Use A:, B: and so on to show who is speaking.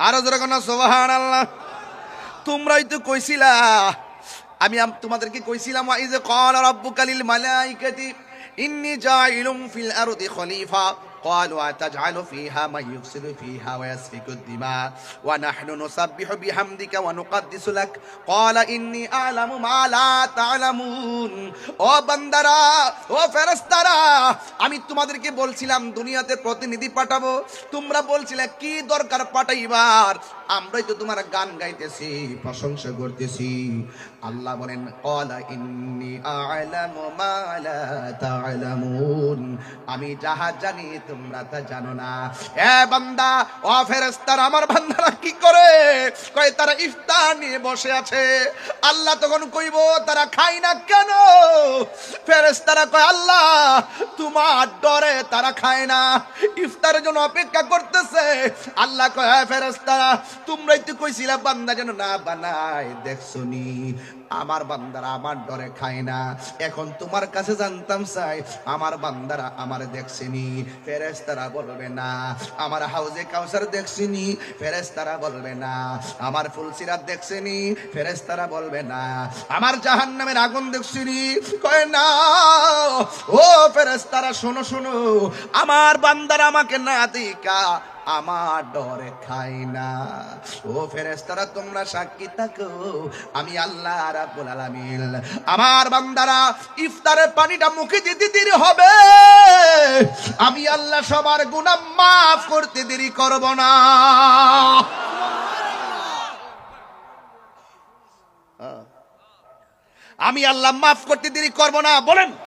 A: আরো জোরে কোন সুবহানাল্লাহ। তোমরাই তো কইছিলা, আমি তোমাদেরকে কইছিলাম, ওয়া ইয ক্বালা রাব্বুকা লিল মালাইকাতি ইন্নী জাইলুম ফিল আরদি খলিফা قالوا أتجعل فيها من يفسد فيها ويسفك الدماء ونحن نسبح بحمدك ونقدس لك قال إني أعلم ما لا تعلمون। ও বান্দারা, ও ফেরেশতারা, আমি তোমাদেরকে বলছিলাম দুনিয়াতে প্রতিনিধি পাঠাবো, তোমরা বলছিলে কি দরকার পাঠাইবার, আমরাই তো তোমার গান গাইতেছি, প্রশংসা করতেছি। আল্লাহ বলেন ক্বালা ইন্নী আ'লামু মা লা তা'লামুন, আমি যাহা জানি তোমরা তা জানো না। এ বান্দা, ও ফেরেশতারা, আমার বান্দারা কি করে? কয় তারা ইফতার নিয়ে বসে আছে। আল্লাহ তখন কইব তারা খায় না কেন? ফেরেশতারা কয় আল্লাহ তোমার ডরে তারা খায় না, ইফতারের জন্য অপেক্ষা করতেছে। আল্লাহ কয় হ্যাঁ ফেরেশতারা, তোমরাই তো কইছিলা বান্দা যেন না বানায়, দেখছনি আমার বান্দারা আমার ডরে খায় না। এখন তোমার কাছে জানতাম চাই, আমার বান্দারা আমার দেখছেনি? ফেরেশতারা বলবে না। আমার হাউজে কাউসার দেখছেনি? ফেরেশতারা বলবে না। আমার ফুলসিরাত দেখছেনি? ফেরেশতারা বলবে না। আমার জাহান্নামের আগুন দেখছেনি? কয় না। ও ফেরেশতারা শোনো শোনো, আমার বান্দারা আমাকে না দেখা আমার ডরে খাই না। ও ফেরেশতারা তোমরা সাক্ষী থাকো, আমি আল্লাহ রাব্বুল আলামিন আমার বান্দারা ইফতারের পানিটা মুখে দিতে দেরি হবে, আমি আল্লাহ সবার গুনাহ মাফ করতে দেরি করব না। আমি আল্লাহ মাফ করতে দেরি করব না। বলেন